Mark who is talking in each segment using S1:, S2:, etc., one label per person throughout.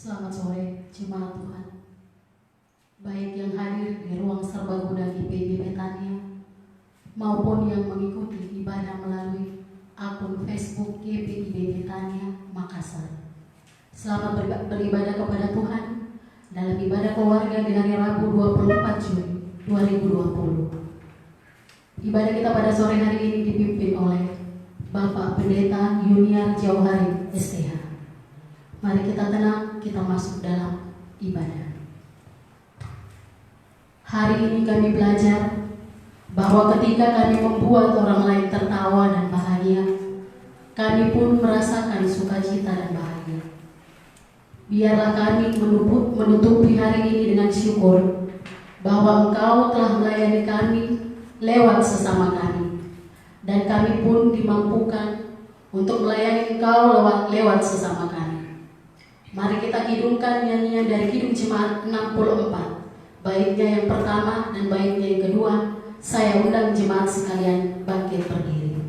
S1: Selamat sore, jemaat Tuhan. Baik yang hadir di ruang serbaguna GPIB Betania maupun yang mengikuti ibadah melalui akun Facebook GPIB Betania Makassar. Selamat beribadah kepada Tuhan dalam ibadah keluarga di hari Rabu 24 Juli 2020. Ibadah kita pada sore hari ini dipimpin oleh Bapak Pendeta Yuniar Jauhari STH. Mari kita tenang, kita masuk dalam ibadah. Hari ini kami belajar bahwa ketika kami membuat orang lain tertawa dan bahagia, kami pun merasakan sukacita dan bahagia. Biarlah kami menutupi hari ini dengan syukur bahwa Engkau telah melayani kami lewat sesama kami, dan kami pun dimampukan untuk melayani Engkau lewat sesama kami. Mari kita hidungkan nyanyian dari Kidung Jemaat 64, baiknya yang pertama dan baiknya yang kedua. Saya undang jemaat sekalian bangkit berdiri.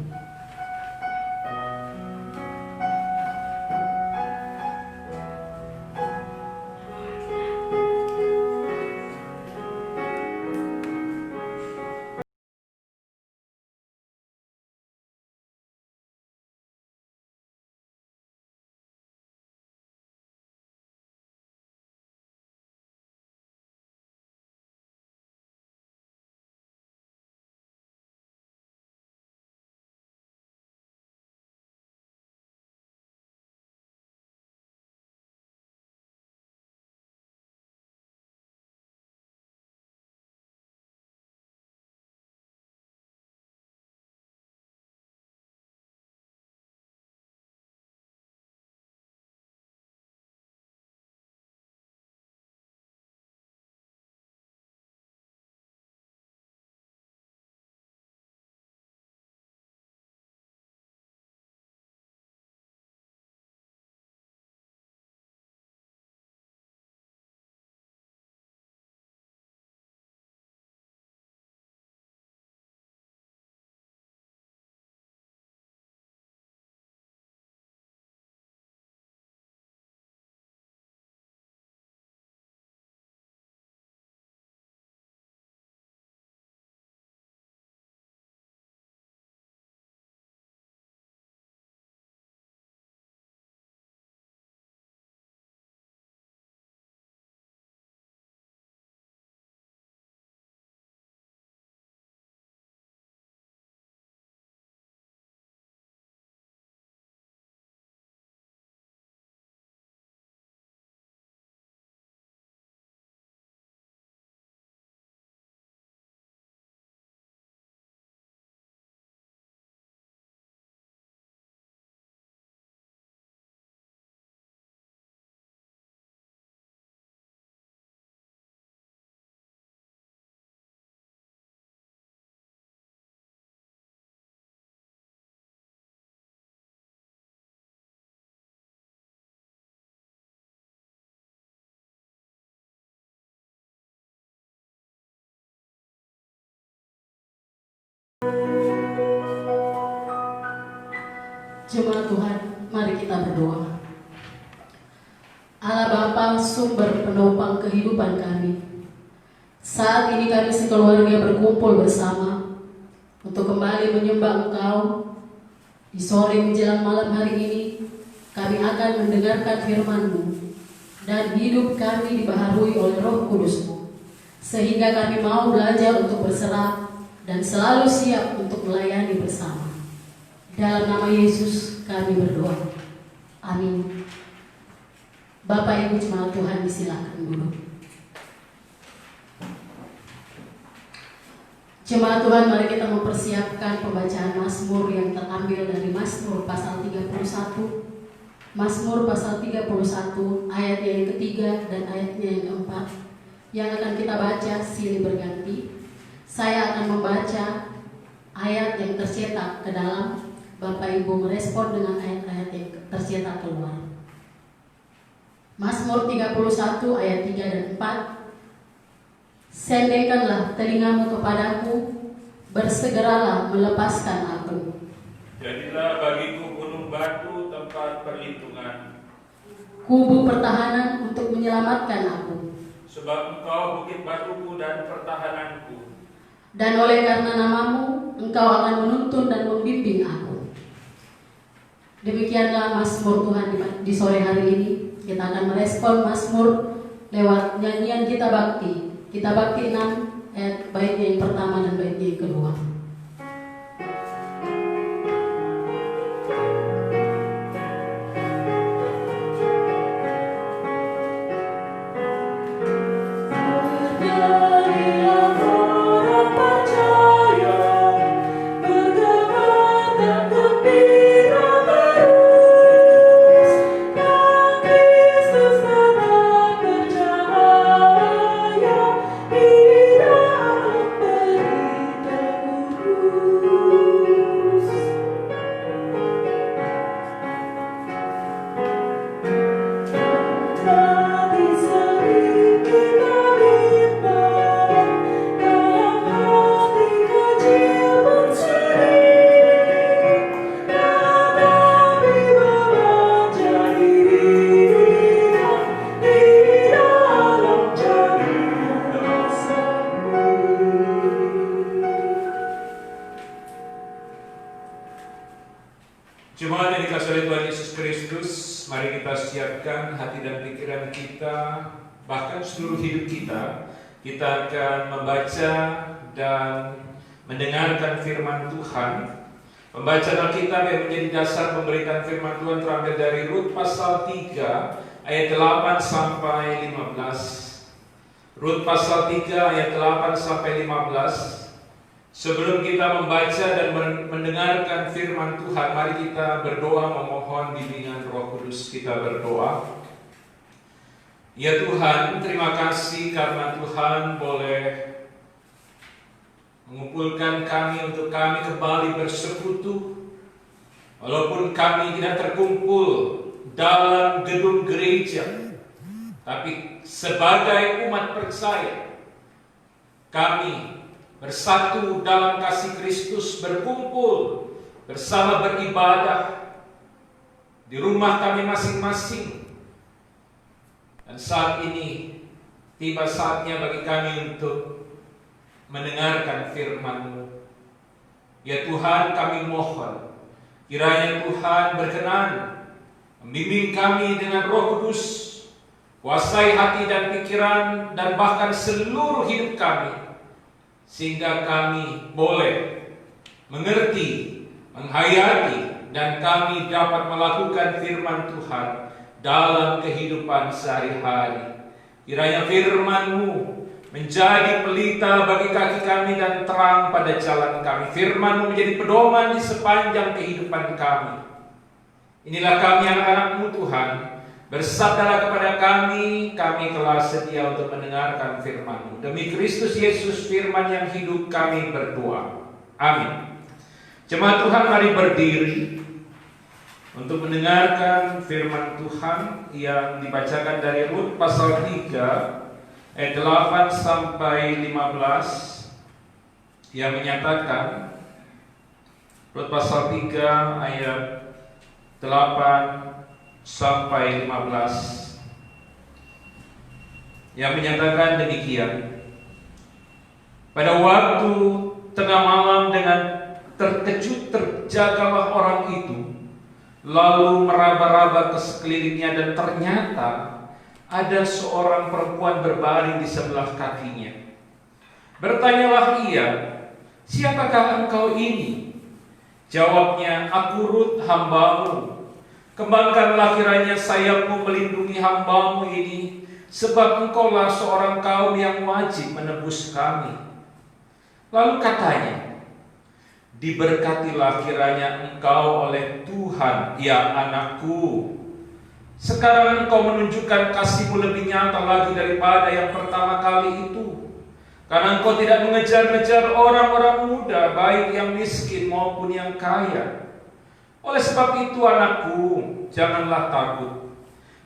S1: Jemaat Tuhan, mari kita berdoa. Allah Bapa, sumber penopang kehidupan kami, saat ini kami sekeluarga berkumpul bersama untuk kembali menyembah Engkau. Di sore menjelang malam hari ini, kami akan mendengarkan firman-Mu, dan hidup kami dibaharui oleh Roh Kudus-Mu, sehingga kami mau belajar untuk berserah dan selalu siap untuk melayani bersama. Dalam nama Yesus kami berdoa. Amin. Bapak Ibu jemaat Tuhan, disilakan duduk. Jemaat Tuhan, mari kita mempersiapkan pembacaan Mazmur yang terambil dari Mazmur pasal 31. Mazmur pasal 31 ayatnya yang ketiga dan ayatnya yang keempat, yang akan kita baca silih berganti. Saya akan membaca ayat yang tercetak ke dalam, Bapak Ibu merespon dengan ayat-ayat yang tercetak keluar. Mazmur 31 ayat 3 dan 4. Sendekkanlah telingamu kepadaku, bersegeralah melepaskan aku.
S2: Jadilah bagiku gunung batu tempat perlindungan.
S1: kubu pertahanan untuk menyelamatkan aku.
S2: Sebab Engkau bukit batuku dan pertahananku.
S1: Dan oleh karena namamu, Engkau akan menuntun dan membimbing aku. Demikianlah Mazmur Tuhan di sore hari ini. Kita akan merespon Mazmur lewat nyanyian kita bakti. Kita bakti 6 ayat baitnya yang pertama dan baitnya yang kedua.
S2: Jemaat yang dikasihi oleh Tuhan Yesus Kristus, mari kita siapkan hati dan pikiran kita, bahkan seluruh hidup kita. Kita akan membaca dan mendengarkan firman Tuhan. Pembacaan Alkitab yang menjadi dasar pemberitaan firman Tuhan terambil dari Rut pasal 3 ayat 8 sampai 15. Rut pasal 3 ayat 8 sampai 15. Sebelum kita membaca dan mendengarkan firman Tuhan, mari kita berdoa memohon bimbingan Roh Kudus. Kita berdoa. Ya Tuhan, terima kasih karena Tuhan boleh mengumpulkan kami untuk kami kembali bersekutu. Walaupun kami tidak terkumpul dalam gedung gereja, tapi sebagai umat percaya, kami bersatu dalam kasih Kristus, berkumpul bersama beribadah di rumah kami masing-masing. Dan saat ini tiba saatnya bagi kami untuk mendengarkan firman-Mu. Ya Tuhan, kami mohon kiranya Tuhan berkenan membimbing kami dengan Roh Kudus, kuasai hati dan pikiran dan bahkan seluruh hidup kami, sehingga kami boleh mengerti, menghayati, dan kami dapat melakukan firman Tuhan dalam kehidupan sehari-hari. Kiranya firman-Mu menjadi pelita bagi kaki kami dan terang pada jalan kami. Firman-Mu menjadi pedoman di sepanjang kehidupan kami. Inilah kami anak-anak-Mu Tuhan. Bersabdalah kepada kami telah sedia untuk mendengarkan firman-Mu. Demi Kristus Yesus firman yang hidup kami berdoa. Amin. Jemaat Tuhan, mari berdiri untuk mendengarkan firman Tuhan yang dibacakan dari Rut pasal 3 ayat 8 sampai 15 yang menyatakan, Rut pasal 3 ayat 8 sampai 15 yang menyatakan demikian. Pada waktu tengah malam dengan terkejut terjagalah orang itu, lalu meraba-raba ke sekelilingnya, dan ternyata ada seorang perempuan berbaring di sebelah kakinya. Bertanyalah ia, "Siapakah engkau ini?" Jawabnya, "Aku Rut, hamba-Mu. Kembangkanlah kiranya sayapmu melindungi hamba-Mu ini, sebab engkaulah seorang kaum yang wajib menebus kami." Lalu katanya, "Diberkatilah kiranya engkau oleh Tuhan, ya anakku. Sekarang engkau menunjukkan kasih-Mu lebih nyata lagi daripada yang pertama kali itu. Karena engkau tidak mengejar-ngejar orang-orang muda, baik yang miskin maupun yang kaya. Oleh sebab itu anakku, janganlah takut.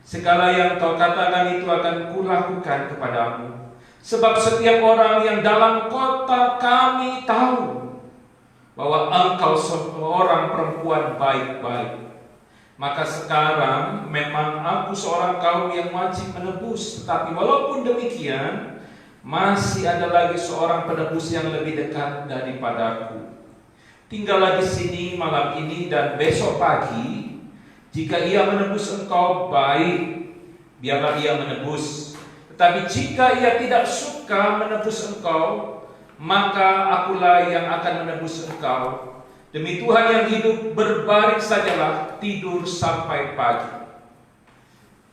S2: Segala yang kau katakan itu akan kulakukan kepadamu. Sebab setiap orang yang dalam kota kami tahu bahwa engkau seorang perempuan baik-baik. Maka sekarang memang aku seorang kaum yang wajib menebus. Tetapi walaupun demikian, masih ada lagi seorang penebus yang lebih dekat daripadaku. Tinggallah di sini malam ini dan besok pagi. Jika ia menebus engkau, baik, biarlah ia menebus. Tetapi jika ia tidak suka menebus engkau, maka akulah yang akan menebus engkau. Demi Tuhan yang hidup, berbaring sajalah, tidur sampai pagi.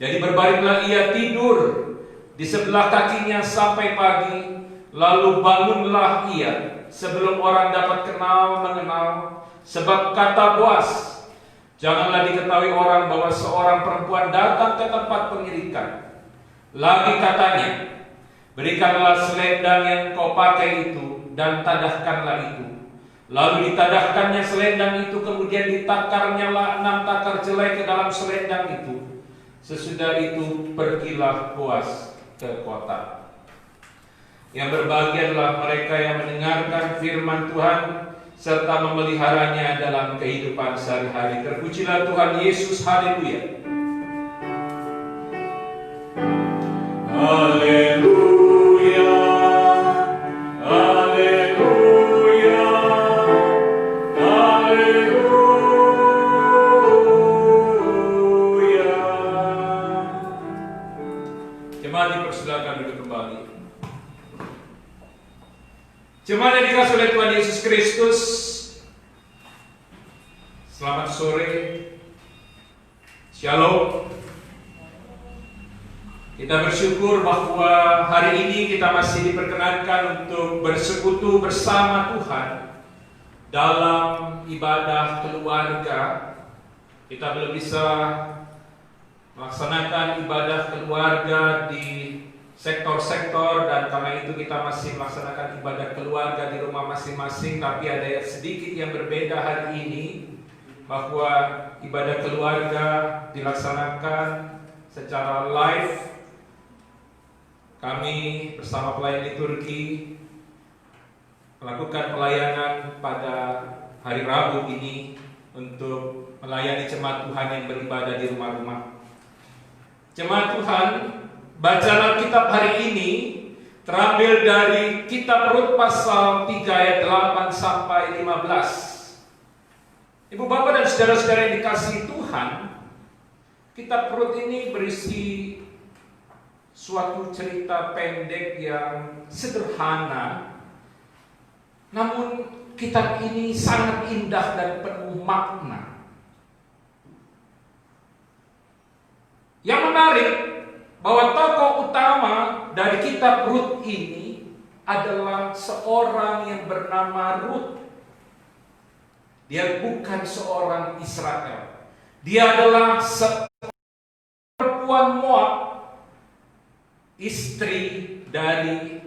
S2: Jadi berbaringlah ia tidur di sebelah kakinya sampai pagi, lalu bangunlah ia sebelum orang dapat mengenal. Sebab kata Boas, janganlah diketahui orang bahwa seorang perempuan datang ke tempat pengirikan. Lagi katanya, berikanlah selendang yang kau pakai itu dan tadahkanlah itu. Lalu ditadahkannya selendang itu, kemudian ditakarnya 6 takar jelai ke dalam selendang itu. Sesudah itu pergilah Boas ke kota. Yang berbahagialah mereka yang mendengarkan firman Tuhan serta memeliharanya dalam kehidupan sehari-hari. Terpujilah Tuhan Yesus, haleluya. Haleluya, haleluya, haleluya. Jemaat dipersilakan duduk kembali. Jemaat yang dikasihi oleh Tuhan Yesus Kristus, selamat sore, shalom. Kita bersyukur bahwa hari ini kita masih diperkenankan untuk bersekutu bersama Tuhan dalam ibadah keluarga. Kita belum bisa melaksanakan ibadah keluarga di sektor-sektor, dan karena itu kita masih melaksanakan ibadah keluarga di rumah masing-masing. Tapi ada sedikit yang berbeda hari ini, bahwa ibadah keluarga dilaksanakan secara live. Kami bersama pelayan liturgi melakukan pelayanan pada hari Rabu ini untuk melayani jemaat Tuhan yang beribadah di rumah-rumah. Jemaat Tuhan, bacaan Alkitab hari ini terambil dari Kitab Rut pasal 3 ayat 8 sampai 15. Ibu bapak dan saudara-saudara yang dikasihi Tuhan, Kitab Rut ini berisi suatu cerita pendek yang sederhana, namun kitab ini sangat indah dan penuh makna. Yang menarik, bahwa tokoh utama dari kitab Rut ini adalah seorang yang bernama Rut. Dia bukan seorang Israel. Dia adalah perempuan Moab, istri dari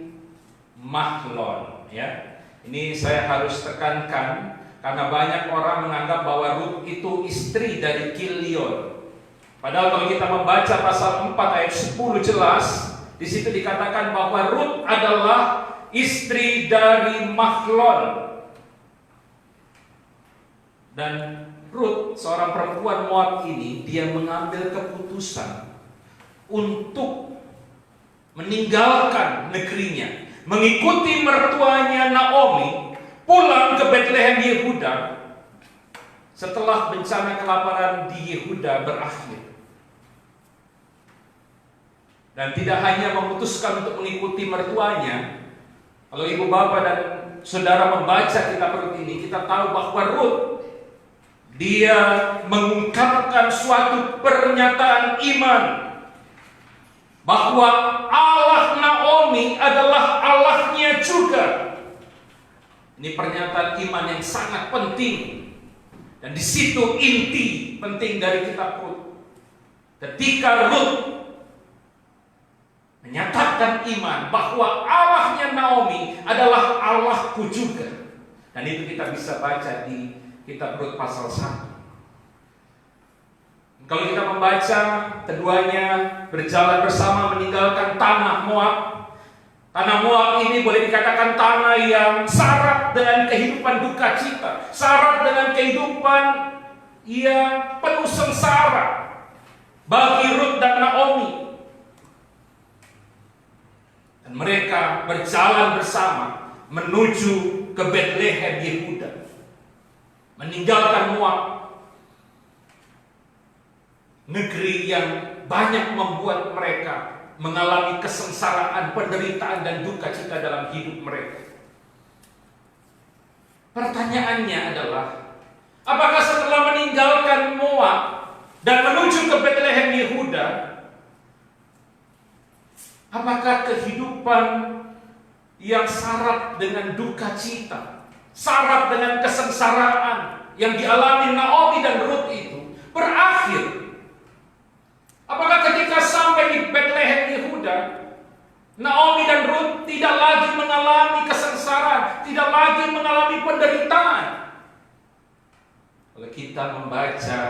S2: Mahlon. Ya, ini saya harus tekankan karena banyak orang menganggap bahwa Rut itu istri dari Kilion. Padahal kalau kita membaca pasal 4 ayat 10 jelas, di situ dikatakan bahwa Rut adalah istri dari Mahlon. Dan Rut, seorang perempuan Moab ini, dia mengambil keputusan untuk meninggalkan negerinya, mengikuti mertuanya Naomi, pulang ke Bethlehem Yehuda setelah bencana kelaparan di Yehuda berakhir. Dan tidak hanya memutuskan untuk mengikuti mertuanya. Kalau ibu bapak dan saudara membaca kitab Rut ini, kita tahu bahwa Rut, dia mengungkapkan suatu pernyataan iman bahwa Allah Naomi adalah Allahnya juga. Ini pernyataan iman yang sangat penting, dan di situ inti penting dari kitab Rut. Ketika Rut menyatakan iman bahwa Allahnya Naomi adalah Allahku juga, dan itu kita bisa baca di kitab Rut pasal 1. Kalau kita membaca, keduanya berjalan bersama meninggalkan tanah Moab. Tanah Moab ini boleh dikatakan tanah yang syarat dengan kehidupan duka cita, syarat dengan kehidupan yang penuh sengsara bagi Rut dan Naomi. Dan mereka berjalan bersama menuju ke Betlehem Yehuda, meninggalkan Moab, negeri yang banyak membuat mereka mengalami kesengsaraan, penderitaan, dan duka cita dalam hidup mereka. Pertanyaannya adalah, apakah setelah meninggalkan Moab dan menuju ke Betlehem Yehuda, apakah kehidupan yang syarat dengan duka cita, syarat dengan kesengsaraan yang dialami Naomi dan Rut itu berakhir? Apakah ketika sampai di Betlehem Yehuda, Naomi dan Rut tidak lagi mengalami kesengsaraan, tidak lagi mengalami penderitaan? Kalau kita membaca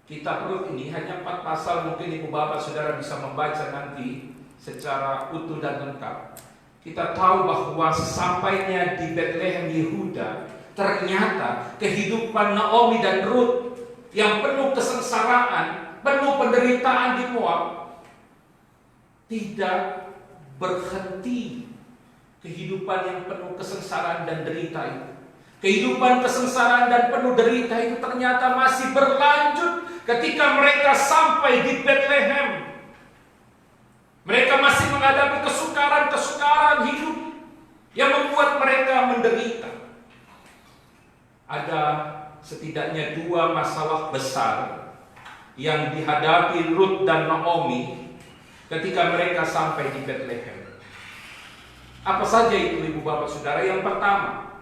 S2: kitab Rut ini hanya 4 pasal, mungkin ibu bapak saudara bisa membaca nanti secara utuh dan lengkap. Kita tahu bahwa sesampainya di Betlehem Yehuda, ternyata kehidupan Naomi dan Rut yang penuh kesengsaraan, penuh penderitaan di Moab, tidak berhenti. Kehidupan yang penuh kesengsaraan dan derita itu, kehidupan kesengsaraan dan penuh derita itu ternyata masih berlanjut ketika mereka sampai di Betlehem. Mereka masih menghadapi kesukaran-kesukaran hidup yang membuat mereka menderita. Ada setidaknya 2 masalah besar yang dihadapi Rut dan Naomi ketika mereka sampai di Betlehem. Apa saja itu ibu bapak saudara? Yang pertama,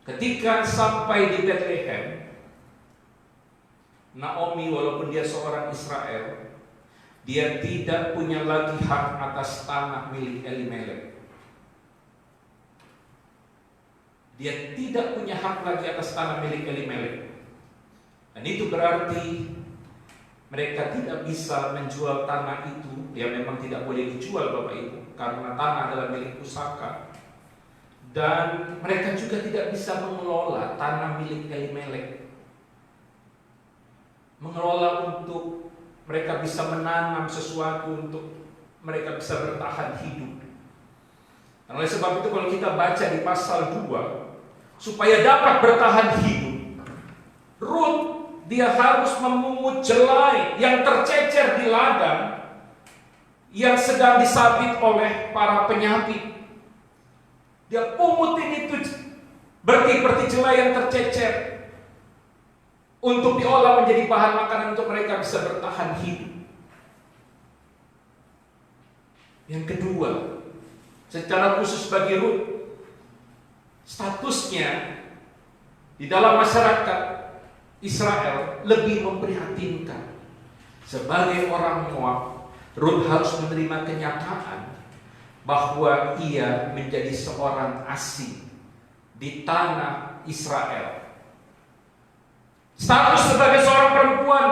S2: ketika sampai di Betlehem, Naomi walaupun dia seorang Israel, dia tidak punya lagi hak atas tanah milik Elimelek. Dia tidak punya hak lagi atas tanah milik Elimelek. Dan itu berarti mereka tidak bisa menjual tanah itu. Ya memang tidak boleh dijual Bapak Ibu, karena tanah adalah milik pusaka. Dan mereka juga tidak bisa mengelola tanah milik Elimelek, mengelola untuk mereka bisa menanam sesuatu untuk mereka bisa bertahan hidup. Dan oleh sebab itu kalau kita baca di pasal 2, supaya dapat bertahan hidup, Rut dia harus memungut jelai yang tercecer di ladang yang sedang disabit oleh para penyabit. Dia pungutin itu berarti jelai yang tercecer untuk diolah menjadi bahan makanan untuk mereka bisa bertahan hidup. Yang kedua, secara khusus bagi Rut, statusnya di dalam masyarakat Israel lebih memprihatinkan. Sebagai orang Moab, Rut harus menerima kenyataan bahwa ia menjadi seorang asing di tanah Israel. Status sebagai seorang perempuan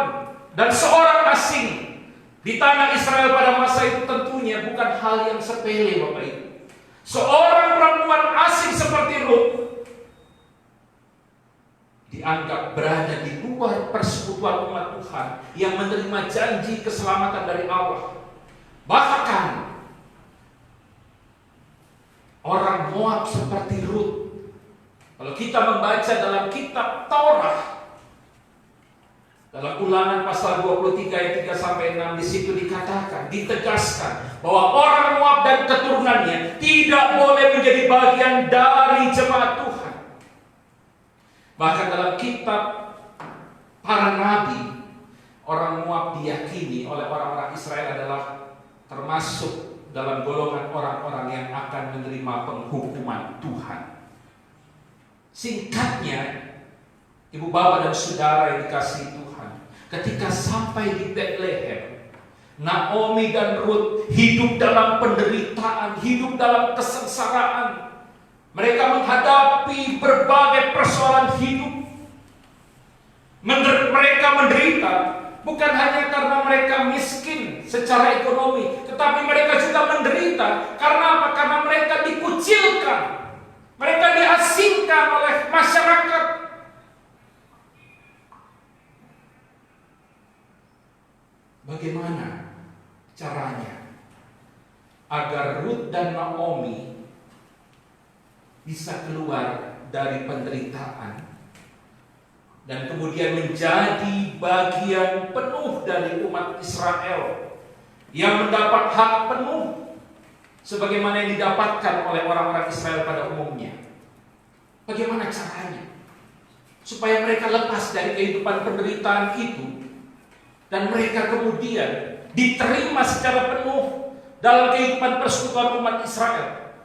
S2: dan seorang asing di tanah Israel pada masa itu tentunya bukan hal yang sepele Bapak Ibu. Seorang perempuan asing seperti Rut dianggap berada di luar persekutuan umat Tuhan yang menerima janji keselamatan dari Allah. Bahkan orang Moab seperti Rut, kalau kita membaca dalam kitab Taurat, dalam Ulangan pasal 23 ayat 3 sampai 6, di situ dikatakan, ditegaskan bahwa orang Moab dan keturunannya tidak boleh menjadi bagian dari jemaat Tuhan. Bahkan dalam kitab para nabi, orang Moab diyakini oleh orang-orang Israel adalah termasuk dalam golongan orang-orang yang akan menerima penghukuman Tuhan. Singkatnya, ibu bapak dan saudara yang dikasihi Tuhan, ketika sampai di Betlehem, Naomi dan Rut hidup dalam penderitaan, hidup dalam kesengsaraan. Mereka menghadapi berbagai persoalan hidup. Mereka menderita bukan hanya karena mereka miskin secara ekonomi, tetapi mereka juga menderita karena apa? Karena mereka dikucilkan, mereka diasingkan oleh masyarakat. bagaimana caranya agar Ruth dan Naomi bisa keluar dari penderitaan dan kemudian menjadi bagian penuh dari umat Israel yang mendapat hak penuh sebagaimana yang didapatkan oleh orang-orang Israel pada umumnya. Bagaimana caranya supaya mereka lepas dari kehidupan penderitaan itu dan mereka kemudian diterima secara penuh dalam kehidupan persekutuan umat Israel?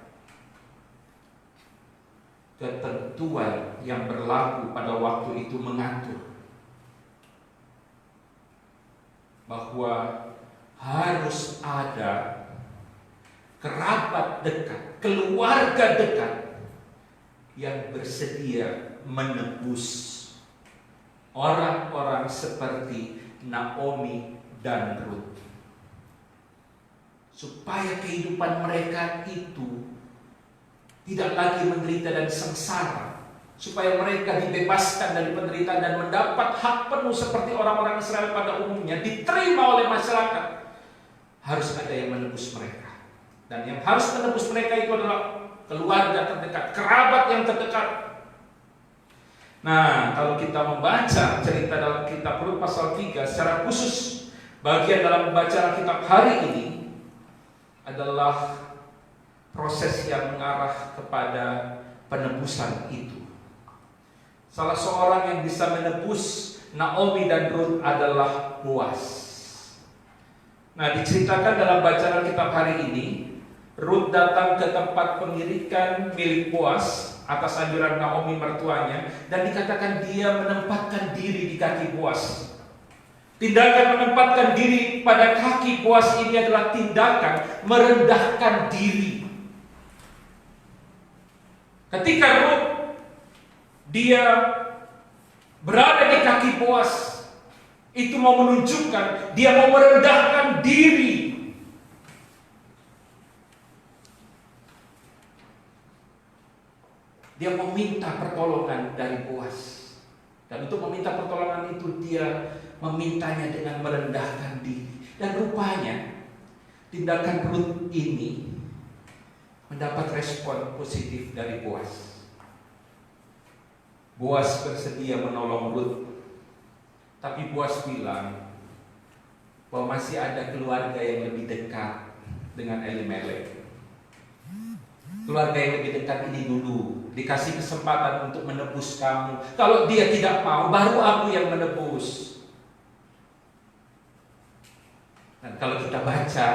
S2: Ketentuan yang berlaku pada waktu itu mengatur bahwa harus ada kerabat dekat, keluarga dekat yang bersedia menebus orang-orang seperti Naomi dan Ruth, supaya kehidupan mereka itu tidak lagi menderita dan sengsara, supaya mereka dibebaskan dari penderitaan dan mendapat hak penuh seperti orang-orang Israel pada umumnya, diterima oleh masyarakat. Harus ada yang menebus mereka, dan yang harus menebus mereka itu adalah keluarga terdekat, kerabat yang terdekat. Nah, kalau kita membaca cerita dalam kitab Rut pasal 3 secara khusus, bagian dalam bacaan kitab hari ini adalah proses yang mengarah kepada penebusan itu. Salah seorang yang bisa menebus Naomi dan Ruth adalah Boaz. Nah, diceritakan dalam bacaan kitab hari ini, Ruth datang ke tempat pengirikan milik Boaz atas anjuran Naomi mertuanya, dan dikatakan dia menempatkan diri di kaki Boaz. Tindakan menempatkan diri pada kaki Boaz ini adalah tindakan merendahkan diri. Ketika Ruth dia berada di kaki Boaz, itu mau menunjukkan dia mau merendahkan diri. Dia meminta pertolongan dari Boaz. Dan untuk meminta pertolongan itu dia memintanya dengan merendahkan diri. Dan rupanya tindakan Ruth ini mendapat respon positif dari Boaz. Boaz bersedia menolong Ruth, tapi Boaz bilang bahwa masih ada keluarga yang lebih dekat dengan Elimelek. Keluarga yang lebih dekat ini dulu dikasih kesempatan untuk menebus kamu. Kalau dia tidak mau, baru aku yang menebus. Dan kalau kita baca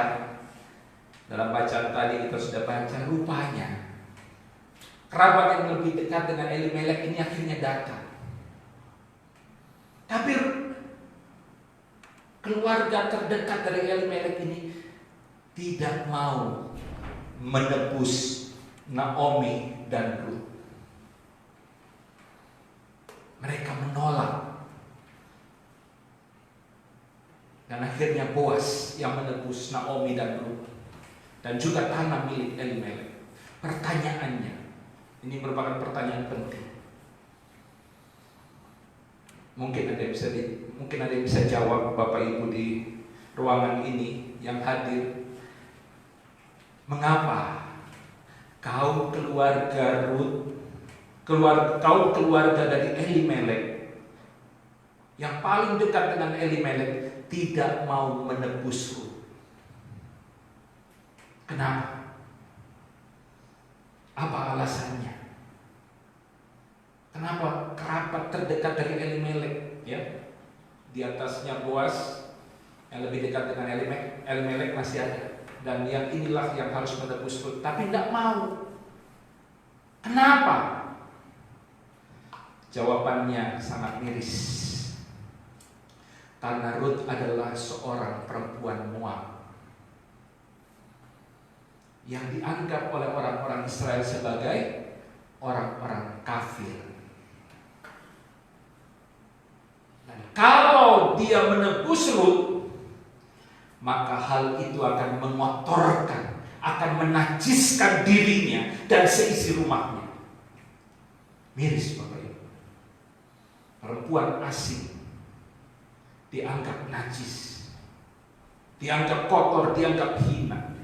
S2: dalam bacaan tadi kita sudah baca, rupanya kerabat yang lebih dekat dengan Elimelek ini akhirnya datang. Tapi keluarga terdekat dari Elimelek ini tidak mau menebus Naomi dan Ruth. Mereka menolak. Dan akhirnya Boaz yang menebus Naomi dan Ruth, dan juga tanah milik Elimelek. Pertanyaannya, ini merupakan pertanyaan penting. Mungkin ada yang bisa jawab Bapak Ibu di ruangan ini yang hadir. Mengapa kaum keluarga Ruth, kaum keluarga dari Elimelek yang paling dekat dengan Elimelek tidak mau menebus Ruth? Kenapa? Apa alasannya? Kenapa kerabat terdekat dari Elimelek, ya, di atasnya Boaz yang lebih dekat dengan Elimelek masih ada, dan yang inilah yang harus menebus Ruth, tapi tidak mau. Kenapa? Jawabannya sangat miris. Karena Ruth adalah seorang perempuan Moab yang dianggap oleh orang-orang Israel sebagai orang-orang kafir. Dan kalau dia menebus Ruth, maka hal itu akan mengotorkan, akan menajiskan dirinya dan seisi rumahnya. Miris Bapak Ibu. Perempuan asing dianggap najis. dianggap kotor, dianggap hina.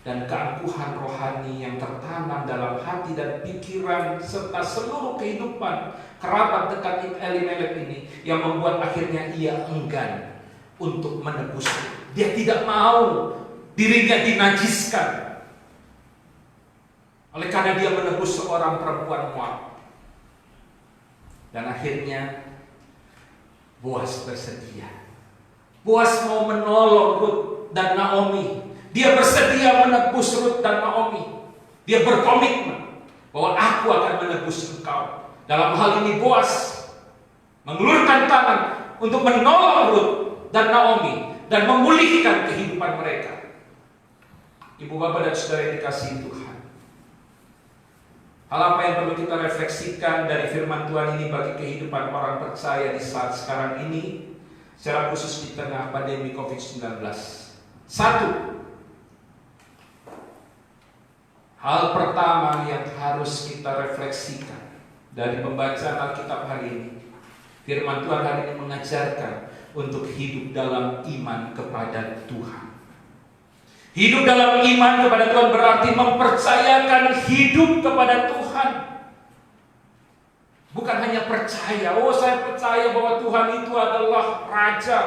S2: Dan keangkuhan rohani yang tertanam dalam hati dan pikiran serta seluruh kehidupan kerabat dekat Elimelek ini yang membuat akhirnya ia enggan untuk menebus. Dia tidak mau dirinya dinajiskan oleh karena dia menebus seorang perempuan Moab. Dan akhirnya Boas bersedia. Boas mau menolong Rut dan Naomi. Dia bersedia menebus Rut dan Naomi. Dia berkomitmen bahwa aku akan menebus engkau. Dalam hal ini Boas mengulurkan tangan untuk menolong Rut dan Naomi dan memulihkan kehidupan mereka. Ibu bapak dan saudara yang dikasihi Tuhan, hal apa yang perlu kita refleksikan dari firman Tuhan ini bagi kehidupan orang percaya di saat sekarang ini, secara khusus di tengah pandemi COVID-19? Satu, hal pertama yang harus kita refleksikan dari pembacaan Alkitab hari ini, firman Tuhan hari ini mengajarkan untuk hidup dalam iman kepada Tuhan. Hidup dalam iman kepada Tuhan berarti mempercayakan hidup kepada Tuhan. Bukan hanya percaya, oh saya percaya bahwa Tuhan itu adalah Raja,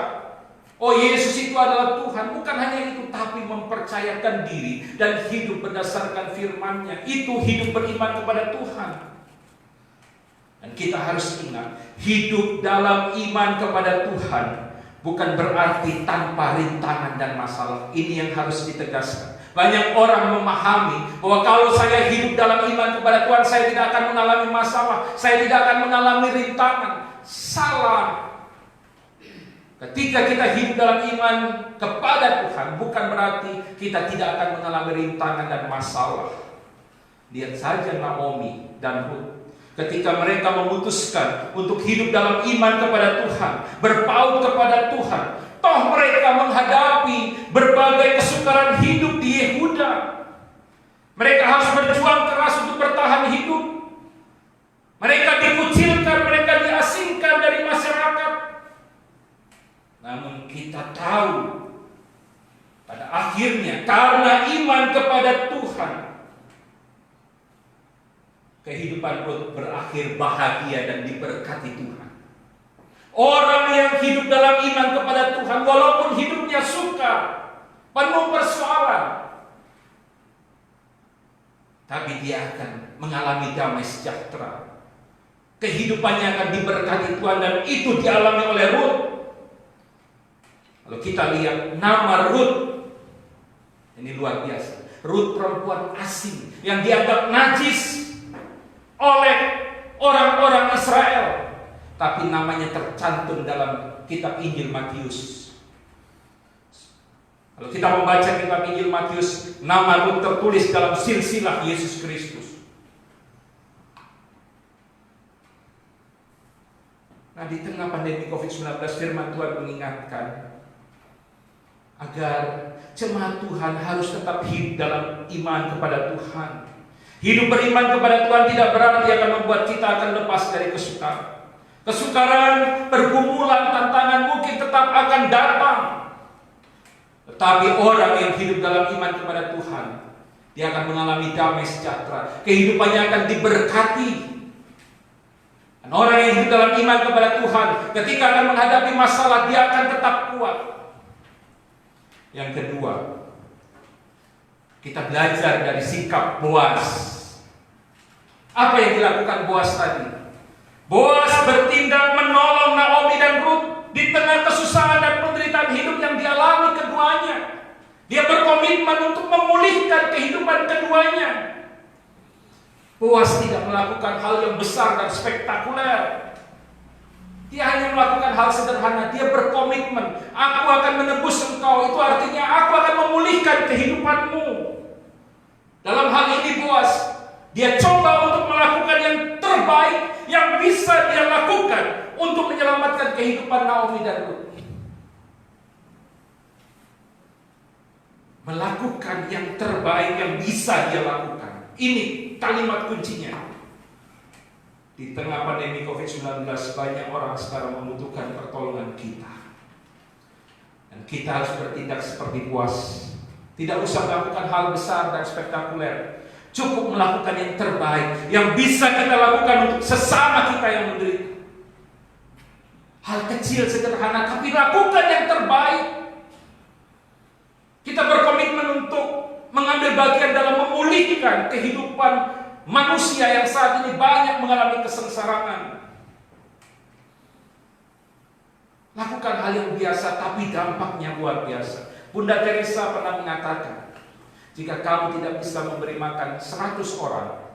S2: oh Yesus itu adalah Tuhan. Bukan hanya itu, tapi mempercayakan diri dan hidup berdasarkan firman-Nya. Itu hidup beriman kepada Tuhan. Dan kita harus ingat, hidup dalam iman kepada Tuhan bukan berarti tanpa rintangan dan masalah. Ini yang harus ditegaskan. Banyak orang memahami bahwa kalau saya hidup dalam iman kepada Tuhan, saya tidak akan mengalami masalah, saya tidak akan mengalami rintangan. Salah. Ketika kita hidup dalam iman kepada Tuhan, bukan berarti kita tidak akan mengalami rintangan dan masalah. Lihat saja Naomi dan Rut. Ketika mereka memutuskan untuk hidup dalam iman kepada Tuhan, berpaut kepada Tuhan, toh mereka menghadapi berbagai kesukaran hidup di Yehuda. Mereka harus berjuang keras untuk bertahan hidup. Mereka dikucilkan, mereka diasingkan dari masyarakat. Namun kita tahu pada akhirnya karena iman kepada Tuhan, kehidupan Rut berakhir bahagia dan diberkati Tuhan. Orang yang hidup dalam iman kepada Tuhan, walaupun hidupnya sukar, penuh persoalan, tapi dia akan mengalami damai sejahtera. Kehidupannya akan diberkati Tuhan, dan itu dialami oleh Rut. Kalau kita lihat nama Rut, ini luar biasa. Rut perempuan asing yang dianggap najis oleh orang-orang Israel, tapi namanya tercantum dalam kitab Injil Matius. Kalau kita membaca kitab Injil Matius, nama Rut tertulis dalam silsilah Yesus Kristus. Nah, di tengah pandemi COVID-19, firman Tuhan mengingatkan agar jemaat Tuhan harus tetap hidup dalam iman kepada Tuhan. Hidup beriman kepada Tuhan tidak berarti akan membuat kita akan lepas dari kesukaran. Kesukaran, pergumulan, tantangan mungkin tetap akan datang. Tetapi orang yang hidup dalam iman kepada Tuhan, dia akan mengalami damai sejahtera. Kehidupannya akan diberkati. Dan orang yang hidup dalam iman kepada Tuhan, ketika akan menghadapi masalah, dia akan tetap kuat. Yang kedua, kita belajar dari sikap Boas. Apa yang dilakukan Boas tadi? Boas bertindak menolong Naomi dan Rut di tengah kesusahan dan penderitaan hidup yang dialami keduanya. Dia berkomitmen untuk memulihkan kehidupan keduanya. Boas tidak melakukan hal yang besar dan spektakuler. Dia hanya melakukan hal sederhana. Dia berkomitmen, aku akan menebus engkau. Itu artinya aku akan memulihkan kehidupanmu. Dalam hal ini Boas, dia coba untuk melakukan yang terbaik yang bisa dia lakukan untuk menyelamatkan kehidupan Naomi dan Rut. Melakukan yang terbaik yang bisa dia lakukan. Ini kalimat kuncinya. Di tengah pandemi COVID-19, banyak orang sekarang membutuhkan pertolongan kita. Dan Dan kita harus bertindak seperti Boaz. Tidak usah melakukan hal besar dan spektakuler. Cukup melakukan yang terbaik, yang bisa kita lakukan untuk sesama kita yang menderita. Hal kecil sederhana, tapi lakukan yang terbaik. Kita berkomitmen untuk mengambil bagian dalam memulihkan kehidupan manusia yang saat ini banyak mengalami kesengsaraan. Lakukan hal yang biasa, tapi dampaknya luar biasa. Bunda Teresa pernah mengatakan, jika kamu tidak bisa memberi makan 100 orang,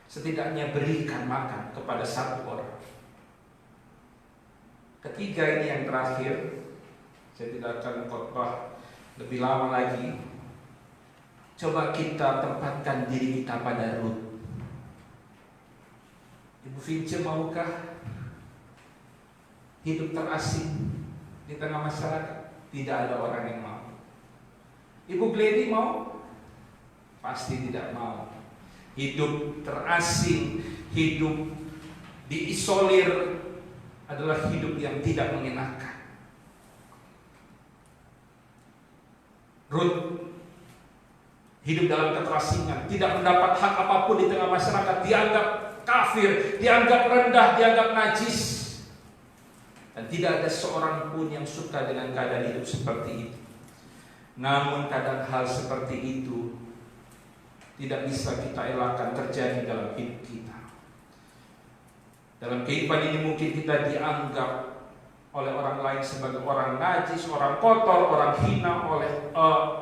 S2: setidaknya berikan makan kepada 1 orang. Ketiga, ini yang terakhir. Saya tidak akan khotbah lebih lama lagi. Coba kita tempatkan diri kita pada Ruth. Ibu Vince, maukah hidup terasing di tengah masyarakat? Tidak ada orang yang mau. Ibu Glenny mau? Pasti tidak mau. Hidup terasing, hidup diisolir adalah hidup yang tidak mengenakan. Ruth hidup dalam keterasingan, tidak mendapat hak apapun di tengah masyarakat, dianggap kafir, dianggap rendah, dianggap najis. Dan tidak ada seorang pun yang suka dengan keadaan hidup seperti itu. Namun kadang hal seperti itu tidak bisa kita elakkan terjadi dalam hidup kita. Dalam kehidupan ini mungkin kita dianggap oleh orang lain sebagai orang najis, orang kotor, orang hina,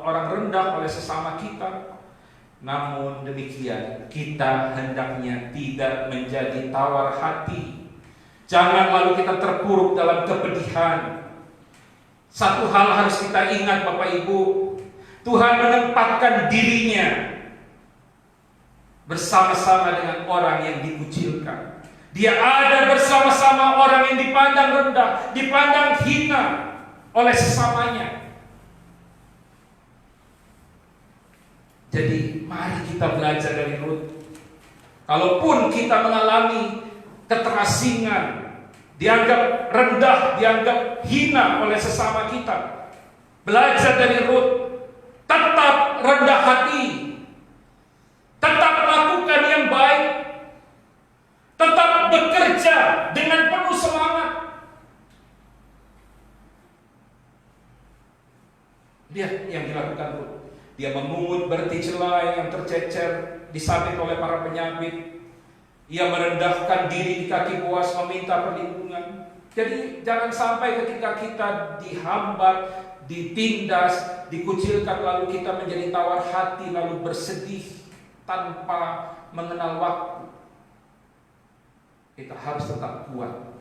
S2: orang rendah oleh sesama kita. Namun demikian, kita hendaknya tidak menjadi tawar hati. Jangan lalu kita terpuruk dalam kepedihan. Satu hal harus kita ingat Bapak Ibu, Tuhan menempatkan dirinya bersama-sama dengan orang yang dikucilkan. Dia ada bersama-sama orang yang dipandang rendah, dipandang hina oleh sesamanya. Jadi mari kita belajar dari Ruth. Kalaupun kita mengalami keterasingan, dianggap rendah, dianggap hina oleh sesama kita, belajar dari Ruth. Tetap rendah hati, tetap melakukan yang baik, tetap bekerja dengan penuh semangat. Lihat yang dilakukan Ruth. Dia memungut berticelai yang tercecer, disabit oleh para penyabit. Ia merendahkan diri di kaki Boaz, meminta perlindungan. Jadi jangan sampai ketika kita dihambat, ditindas, dikucilkan, lalu kita menjadi tawar hati, lalu bersedih tanpa mengenal waktu. Kita harus tetap kuat,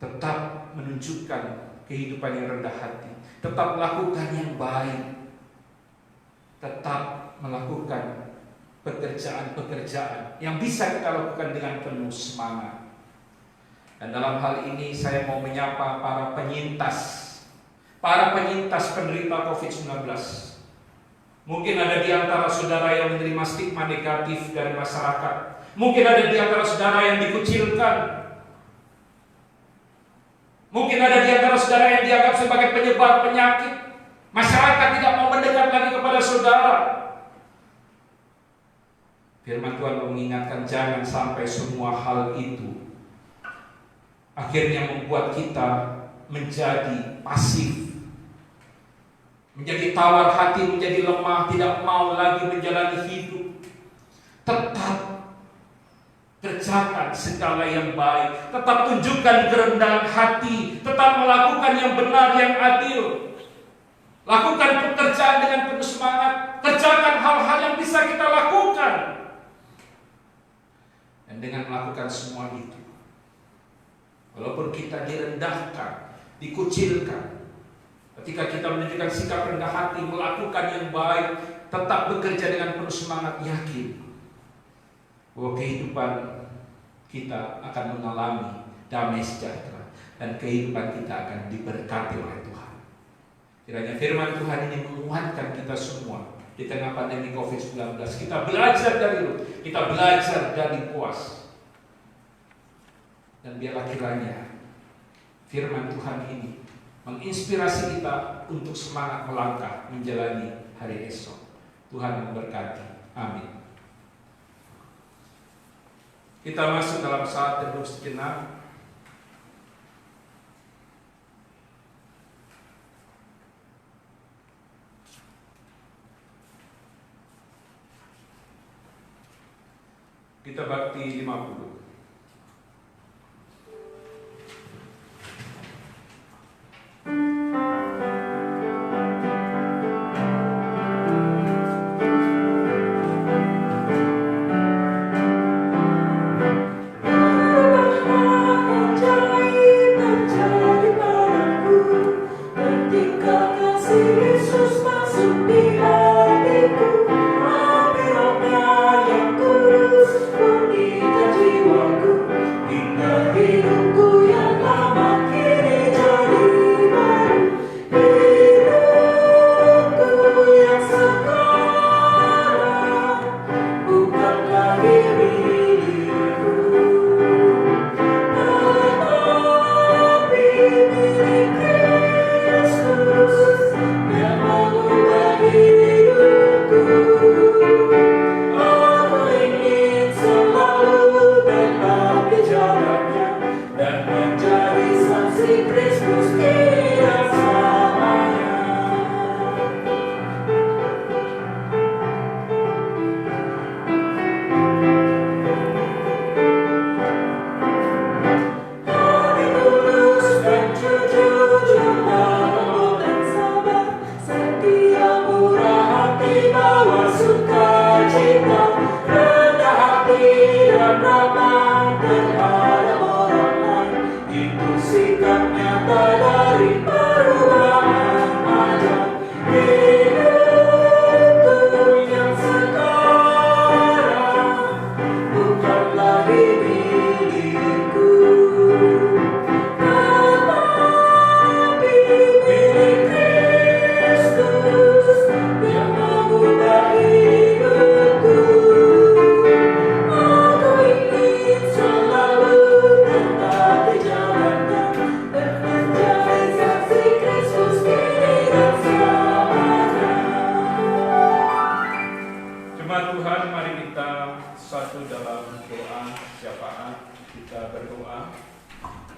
S2: tetap menunjukkan kehidupan yang rendah hati, tetap melakukan yang baik, tetap melakukan pekerjaan-pekerjaan yang bisa kita lakukan dengan penuh semangat. Dan dalam hal ini saya mau menyapa para penyintas penderita COVID-19. Mungkin ada di antara saudara yang menerima stigma negatif dari masyarakat. Mungkin ada di antara saudara yang dikucilkan. Mungkin ada di antara saudara yang dianggap sebagai penyebar penyakit. Masyarakat tidak mau mendekat lagi kepada saudara. Firman Tuhan mengingatkan, jangan sampai semua hal itu akhirnya membuat kita menjadi pasif, menjadi tawar hati, menjadi lemah, tidak mau lagi menjalani hidup. Tetap kerjakan segala yang baik, tetap tunjukkan kerendahan hati, tetap melakukan yang benar, yang adil. Lakukan pekerjaan dengan penuh semangat, kerjakan hal-hal yang bisa kita lakukan. Dan dengan melakukan semua itu, walaupun kita direndahkan, dikucilkan, ketika kita menunjukkan sikap rendah hati, melakukan yang baik, tetap bekerja dengan penuh semangat, yakin bahwa kehidupan kita akan mengalami damai sejahtera dan kehidupan kita akan diberkati oleh Tuhan. Kiranya firman Tuhan ini menguatkan kita semua di tengah pandemi COVID-19. Kita belajar dari Ruth, kita belajar dari Boaz. Dan biarlah kiranya firman Tuhan ini menginspirasi kita untuk semangat melangkah menjalani hari esok. Tuhan memberkati. Amin. Kita masuk dalam saat teduh sejenak. Kita bakti 50.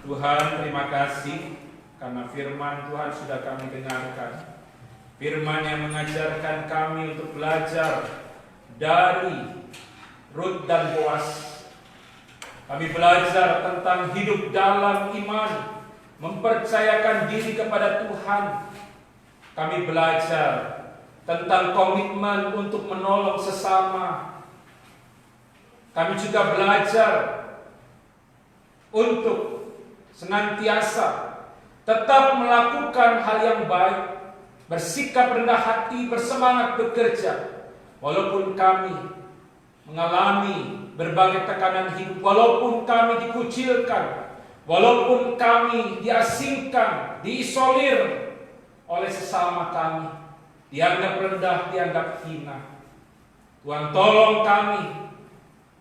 S2: Tuhan, terima kasih karena firman Tuhan sudah kami dengarkan. Firman yang mengajarkan kami untuk belajar dari Rut dan Boas. Kami belajar tentang hidup dalam iman, mempercayakan diri kepada Tuhan. Kami belajar tentang komitmen untuk menolong sesama. Kami juga belajar untuk senantiasa tetap melakukan hal yang baik, bersikap rendah hati, bersemangat bekerja, walaupun kami mengalami berbagai tekanan hidup, walaupun kami dikucilkan, walaupun kami diasingkan, diisolir oleh sesama kami, dianggap rendah, dianggap hina. Tuhan, tolong kami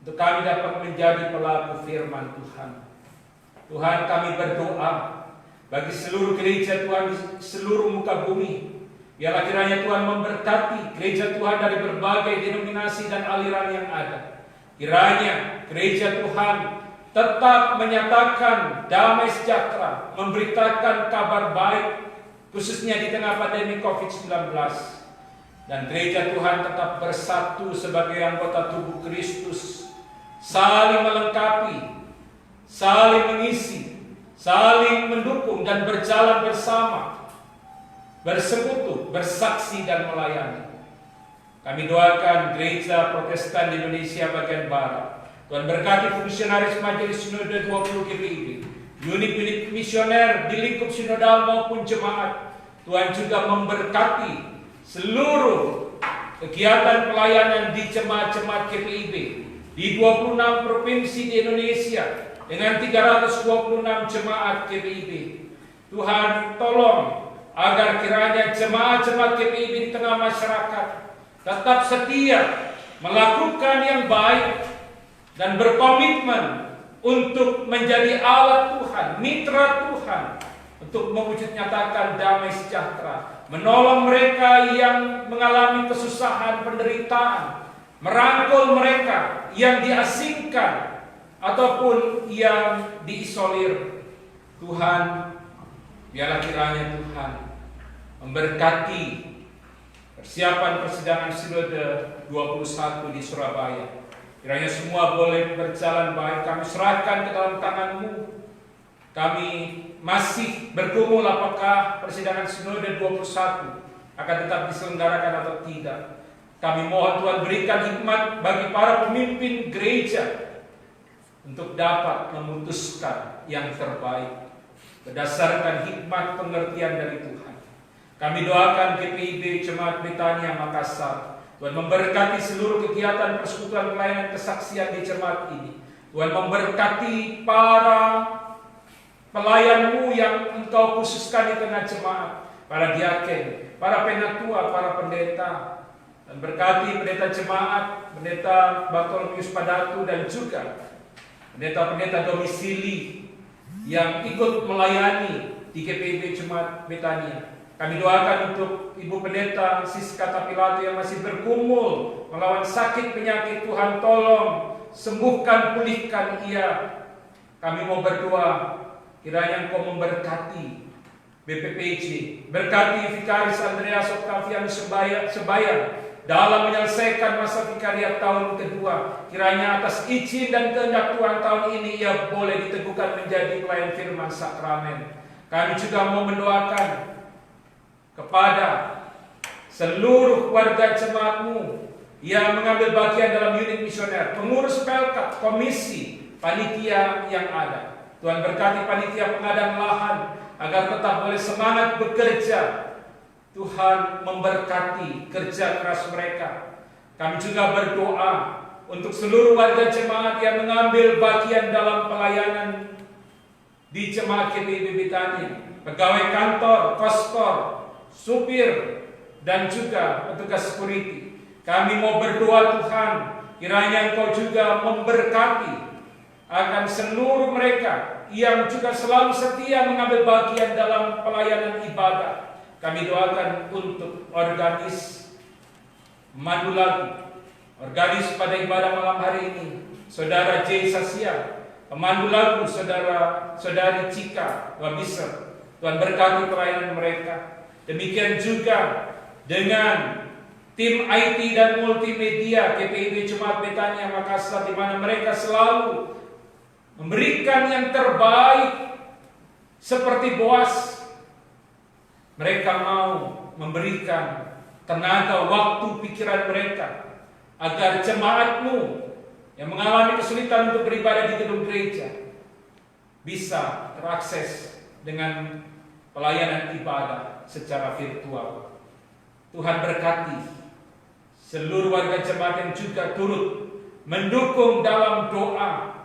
S2: untuk kami dapat menjadi pelaku firman Tuhan. Tuhan, kami berdoa bagi seluruh gereja Tuhan di seluruh muka bumi. Biarlah kiranya Tuhan memberkati gereja Tuhan dari berbagai denominasi dan aliran yang ada. Kiranya gereja Tuhan tetap menyatakan damai sejahtera, memberitakan kabar baik, khususnya di tengah pandemi COVID-19. Dan gereja Tuhan tetap bersatu sebagai anggota tubuh Kristus, saling melengkapi, saling mengisi, saling mendukung dan berjalan bersama, bersekutu, bersaksi dan melayani. Kami doakan gereja Protestan di Indonesia bagian Barat. Tuhan berkati fungsionaris Majelis Sinode 20 GPIB, unit-unit misioner di lingkup sinodal maupun jemaat. Tuhan juga memberkati seluruh kegiatan pelayanan di jemaat-jemaat GPIB di 26 provinsi di Indonesia dengan 326 jemaat GPIB. Tuhan, tolong agar kiranya jemaat-jemaat GPIB di tengah masyarakat tetap setia melakukan yang baik dan berkomitmen untuk menjadi alat Tuhan, mitra Tuhan Tuhan untuk mewujud nyatakan damai sejahtera, menolong mereka yang mengalami kesusahan, penderitaan, merangkul mereka yang diasingkan ataupun yang diisolir. Tuhan, biarlah kiranya Tuhan memberkati persiapan persidangan Sinode 21 di Surabaya. Kiranya semua boleh berjalan baik. Kami serahkan ke dalam tangan-Mu. Kami masih bergumul apakah persidangan Sinode 21 akan tetap diselenggarakan atau tidak. Kami mohon Tuhan berikan hikmat bagi para pemimpin gereja untuk dapat memutuskan yang terbaik berdasarkan hikmat pengertian dari Tuhan. Kami doakan GPIB Jemaat Betania Makassar. Tuhan memberkati seluruh kegiatan persekutuan pelayanan kesaksian di jemaat ini. Tuhan memberkati para pelayan-Mu yang Engkau khususkan di tengah jemaat, para diaken, para penatua, para pendeta, dan berkati pendeta jemaat, pendeta Bartolomeus Padatu, dan juga pendeta-pendeta domisili yang ikut melayani di GPIB Jemaat Betania. Kami doakan untuk Ibu Pendeta Siska Tapilato yang masih bergumul melawan sakit penyakit. Tuhan tolong sembuhkan, pulihkan ia. Kami mau berdoa kiranya Engkau memberkati BPPJ, berkati Vikaris Andreas Octavianus Sebaya dalam menyelesaikan masa vikariat tahun kedua. Kiranya atas izin dan kehendak Tuhan tahun ini ia boleh diteguhkan menjadi pelayan firman sakramen. Kami juga mau mendoakan kepada seluruh warga jemaat-Mu yang mengambil bagian dalam unit misioner, pengurus pelkat, komisi, panitia yang ada. Tuhan berkati panitia pengadaan lahan agar tetap boleh semangat bekerja. Tuhan memberkati kerja keras mereka. Kami juga berdoa untuk seluruh warga jemaat yang mengambil bagian dalam pelayanan di jemaat GPIB Betania, pegawai kantor, kostor, supir, dan juga petugas security. Kami mau berdoa Tuhan, kiranya Engkau juga memberkati akan seluruh mereka yang juga selalu setia mengambil bagian dalam pelayanan ibadah. Kami doakan untuk organis Mandu Lagu, organis pada ibadah malam hari ini, Saudara J. Sasya, pemandu lagu Saudari Cika Wabiser. Tuhan berkati pelayanan mereka. Demikian juga dengan tim IT dan multimedia GPIB Jemaat Betania Makassar, di mana mereka selalu memberikan yang terbaik seperti Boas. Mereka mau memberikan tenaga, waktu, pikiran mereka agar jemaat-Mu yang mengalami kesulitan untuk beribadah di gedung gereja bisa terakses dengan pelayanan ibadah secara virtual. Tuhan berkati seluruh warga jemaat yang juga turut mendukung dalam doa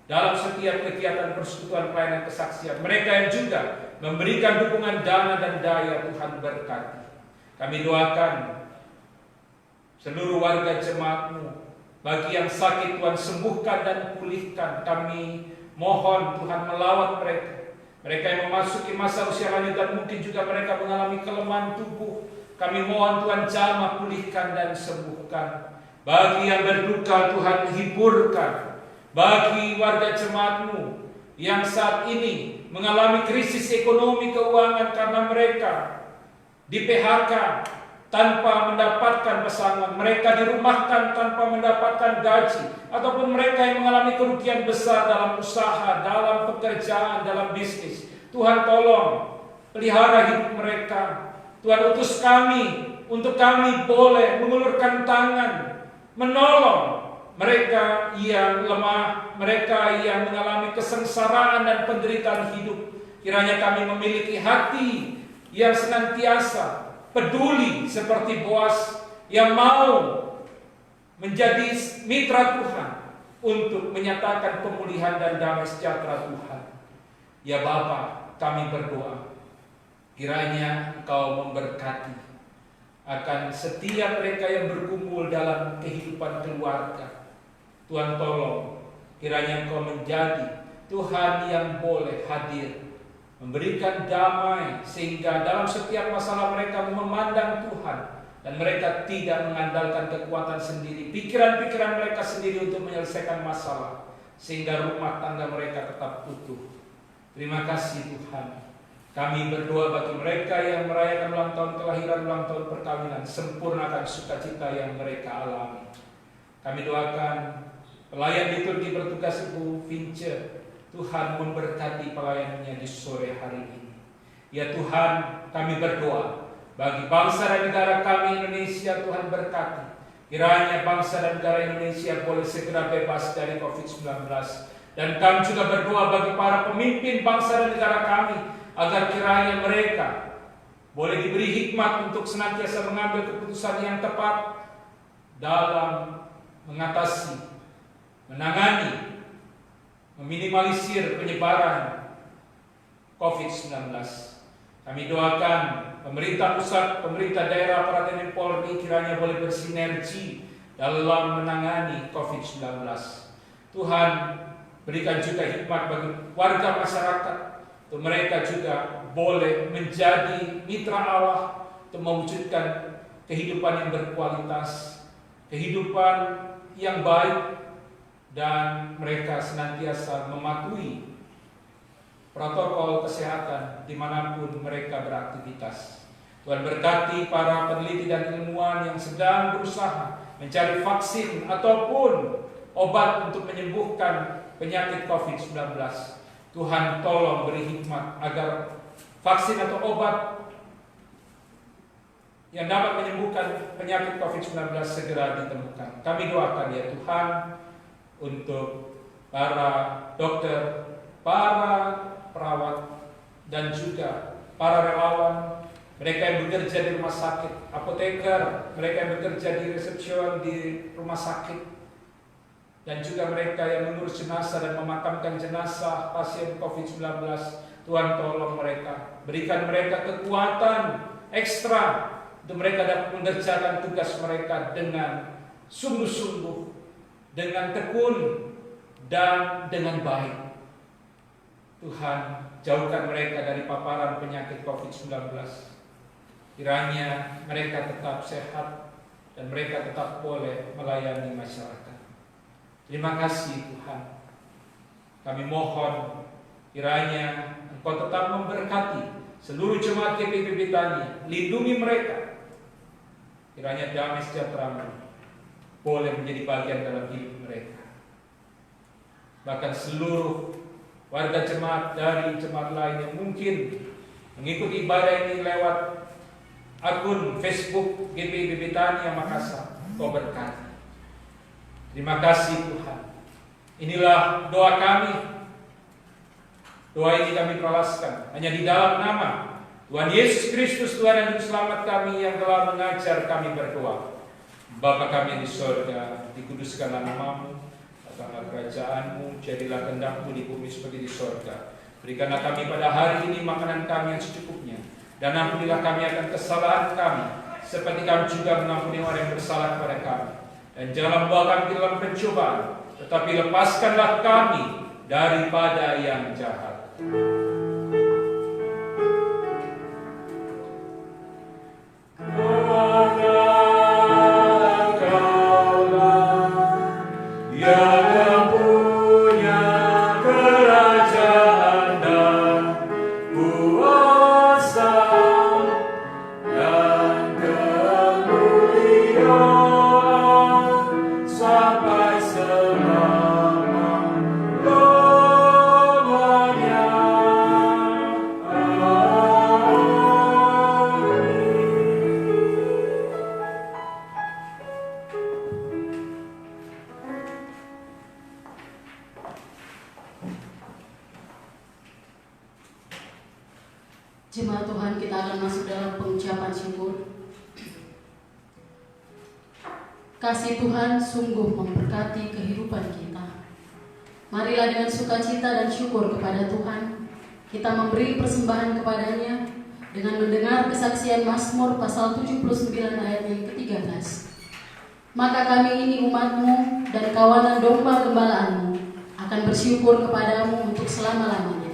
S2: dalam setiap kegiatan persekutuan pelayanan kesaksian. Mereka yang juga memberikan dukungan dana dan daya, Tuhan berkati. Kami doakan seluruh warga jemaat-Mu. Bagi yang sakit, Tuhan sembuhkan dan pulihkan. Kami mohon Tuhan melawat mereka. Mereka yang memasuki masa usia lanjut dan mungkin juga mereka mengalami kelemahan tubuh. Kami mohon Tuhan jamah, pulihkan dan sembuhkan. Bagi yang berduka, Tuhan hiburkan. Bagi warga jemaat-Mu yang saat ini mengalami krisis ekonomi keuangan karena mereka di PHK tanpa mendapatkan pesangon, mereka dirumahkan tanpa mendapatkan gaji, ataupun mereka yang mengalami kerugian besar dalam usaha, dalam pekerjaan, dalam bisnis. Tuhan tolong pelihara hidup mereka. Tuhan utus kami untuk kami boleh mengulurkan tangan menolong mereka yang lemah, mereka yang mengalami kesengsaraan dan penderitaan hidup. Kiranya kami memiliki hati yang senantiasa peduli seperti Boas yang mau menjadi mitra Tuhan untuk menyatakan pemulihan dan damai sejahtera Tuhan. Ya Bapa, kami berdoa kiranya Engkau memberkati akan setiap mereka yang berkumpul dalam kehidupan keluarga. Tuhan tolong kiranya Engkau menjadi Tuhan yang boleh hadir memberikan damai, sehingga dalam setiap masalah mereka memandang Tuhan dan mereka tidak mengandalkan kekuatan sendiri, pikiran-pikiran mereka sendiri untuk menyelesaikan masalah, sehingga rumah tangga mereka tetap utuh. Terima kasih Tuhan. Kami berdoa bagi mereka yang merayakan ulang tahun kelahiran, ulang tahun perkawinan, sempurnakan sukacita yang mereka alami. Kami doakan pelayan liturgi bertugas Ibu Vince, Tuhan memberkati pelayanannya di sore hari ini. Ya Tuhan, kami berdoa bagi bangsa dan negara kami Indonesia, Tuhan berkati. Kiranya bangsa dan negara Indonesia boleh segera bebas dari COVID-19. Dan kami juga berdoa bagi para pemimpin bangsa dan negara kami, agar kiranya mereka boleh diberi hikmat untuk senantiasa mengambil keputusan yang tepat dalam mengatasi, menangani, meminimalisir penyebaran COVID-19. Kami doakan pemerintah pusat, pemerintah daerah, para TNI Polri kiranya boleh bersinergi dalam menangani COVID-19. Tuhan, berikan juga hikmat bagi warga masyarakat, untuk mereka juga boleh menjadi mitra Allah untuk mewujudkan kehidupan yang berkualitas, kehidupan yang baik, dan mereka senantiasa mematuhi protokol kesehatan dimanapun mereka beraktivitas. Tuhan berkati para peneliti dan ilmuwan yang sedang berusaha mencari vaksin ataupun obat untuk menyembuhkan penyakit COVID-19. Tuhan tolong beri hikmat agar vaksin atau obat yang dapat menyembuhkan penyakit COVID-19 segera ditemukan. Kami doakan ya Tuhan untuk para dokter, para perawat, dan juga para relawan, mereka yang bekerja di rumah sakit, apoteker, mereka yang bekerja di resepsion di rumah sakit, dan juga mereka yang mengurus jenazah dan memakamkan jenazah pasien COVID-19. Tuhan tolong mereka, berikan mereka kekuatan ekstra untuk mereka dapat mengerjakan tugas mereka dengan sungguh-sungguh, dengan tekun, dan dengan baik. Tuhan, jauhkan mereka dari paparan penyakit COVID-19. Kiranya mereka tetap sehat dan mereka tetap boleh melayani masyarakat. Terima kasih Tuhan. Kami mohon kiranya Engkau tetap memberkati seluruh jemaat GPIB Betania, lindungi mereka. Kiranya damai sejahtera boleh menjadi bagian dalam hidup mereka. Bahkan seluruh warga jemaat dari jemaat lain yang mungkin mengikuti ibadah ini lewat akun Facebook GPIB Betania Makassar, Kau berkati. Terima kasih Tuhan. Inilah doa kami. Doa ini kami peralaskan hanya di dalam nama Tuhan Yesus Kristus, Tuhan dan Juru Selamat kami, yang telah mengajar kami berdoa. Bapa kami di sorga, dikuduskanlah namamu, datanglah kerajaan-Mu, jadilah kehendak-Mu di bumi seperti di sorga. Berikanlah kami pada hari ini makanan kami yang secukupnya, dan ampunilah kami akan kesalahan kami, seperti kami juga mengampuni orang yang bersalah kepada kami. Dan janganlah bawa kami dalam pencobaan, tetapi lepaskanlah kami daripada yang jahat.
S1: Jemaat Tuhan, kita akan masuk dalam pengucapan syukur. Kasih Tuhan sungguh memberkati kehidupan kita. Marilah dengan sukacita dan syukur kepada Tuhan, kita memberi persembahan kepadanya dengan mendengar kesaksian Mazmur pasal 79 ayat yang ke-13. Maka kami ini umat-Mu dan kawanan domba gembalaanmu akan bersyukur kepadamu untuk selama-lamanya.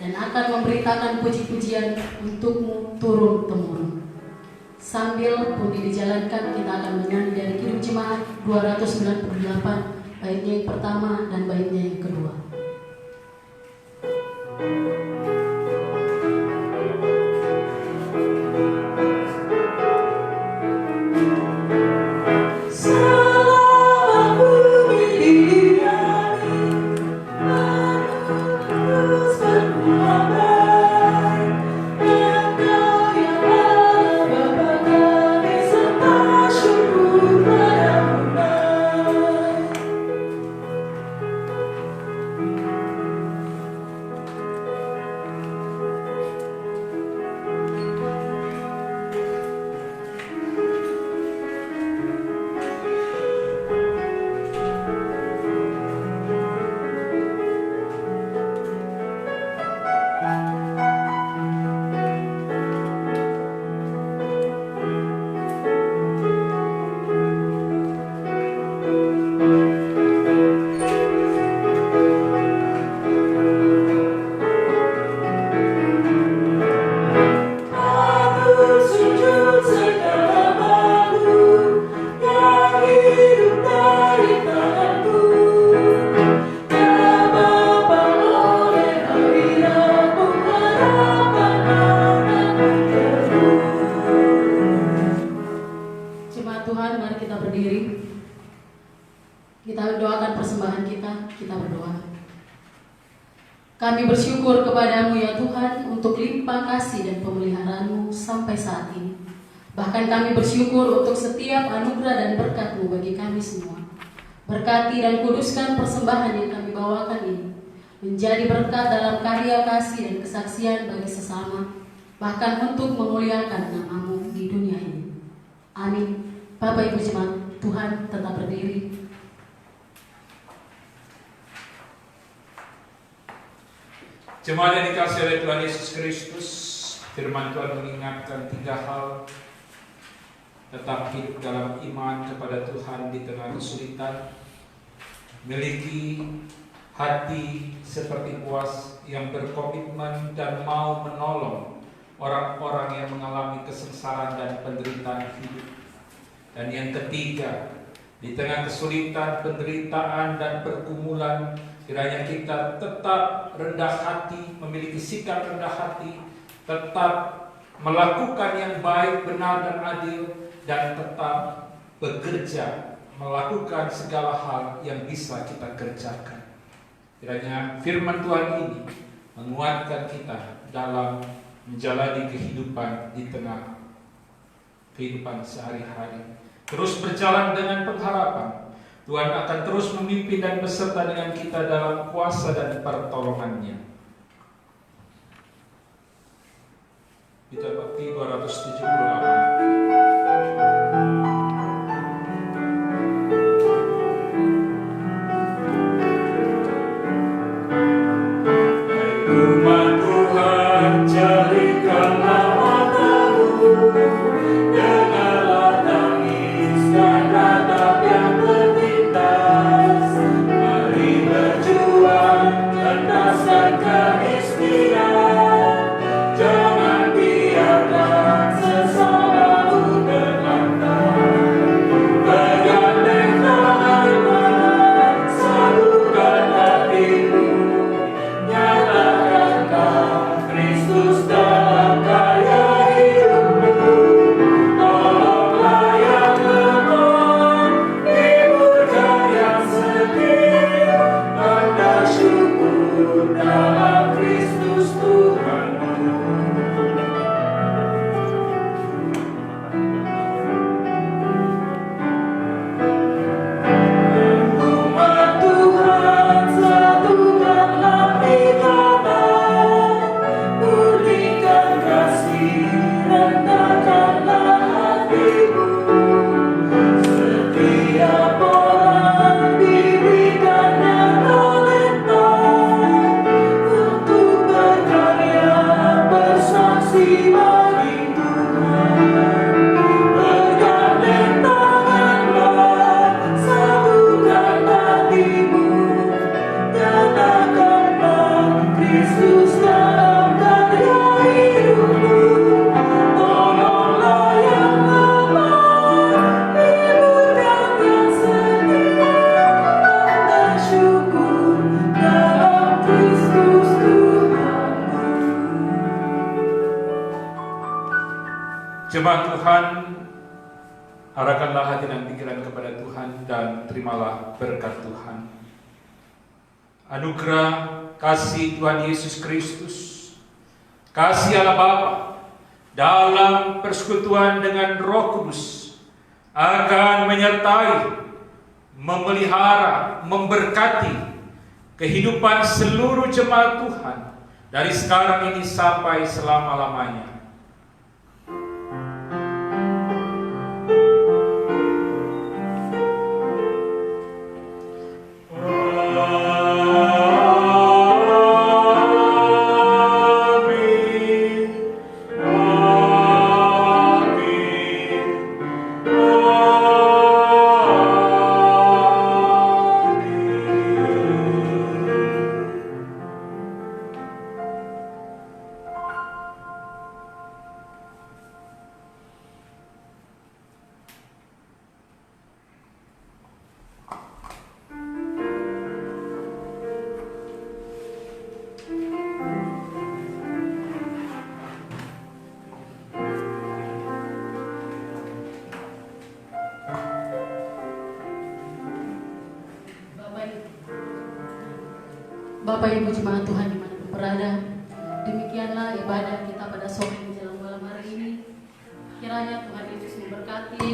S1: dan akan memberitakan puji-pujian untukmu turun-temurun. Sambil pundi dijalankan, kita akan menyanyi dari Kidung Jemaat 298, baitnya yang pertama dan baitnya yang kedua. Kami bersyukur kepadamu ya Tuhan untuk limpah kasih dan pemeliharaanmu sampai saat ini. Bahkan kami bersyukur untuk setiap anugerah dan berkat-Mu bagi kami semua. Berkati dan kuduskan persembahan yang kami bawakan ini, menjadi berkat dalam karya kasih dan kesaksian bagi sesama, bahkan untuk memuliakan nama-Mu di dunia ini. Amin. Bapak Ibu Jemaat, Tuhan tetap berdiri.
S2: Jemaat yang dikasihi oleh Tuhan Yesus Kristus, firman Tuhan mengingatkan 3 hal. Tetap hidup dalam iman kepada Tuhan di tengah kesulitan, miliki hati seperti Boas yang berkomitmen dan mau menolong orang-orang yang mengalami kesengsaraan dan penderitaan hidup. Dan yang ketiga, di tengah kesulitan, penderitaan, dan pergumulan, kiranya kita tetap rendah hati, memiliki sikap rendah hati, tetap melakukan yang baik, benar, dan adil, dan tetap bekerja, melakukan segala hal yang bisa kita kerjakan. Kiranya firman Tuhan ini menguatkan kita dalam menjalani kehidupan di tengah kehidupan sehari-hari. Terus berjalan dengan pengharapan Tuhan akan terus memimpin dan beserta dengan kita dalam kuasa dan pertolongannya. Kita bakti 278.
S3: Jangan biarkan sesuatu
S2: kepada Tuhan dan terimalah berkat Tuhan. Anugerah kasih Tuhan Yesus Kristus, kasih Allah Bapa dalam persekutuan dengan Roh Kudus akan menyertai, memelihara, memberkati kehidupan seluruh jemaat Tuhan dari sekarang ini sampai selama-lamanya.
S1: Bapak Ibu jemaat Tuhan dimanapun berada, demikianlah ibadah kita pada sore menjelang malam hari ini. Kiranya Tuhan Yesus memberkati,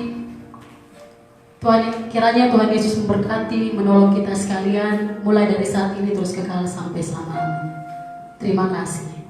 S1: kiranya Tuhan Yesus memberkati, menolong kita sekalian, mulai dari saat ini terus kekal sampai selama-lamanya. Terima kasih.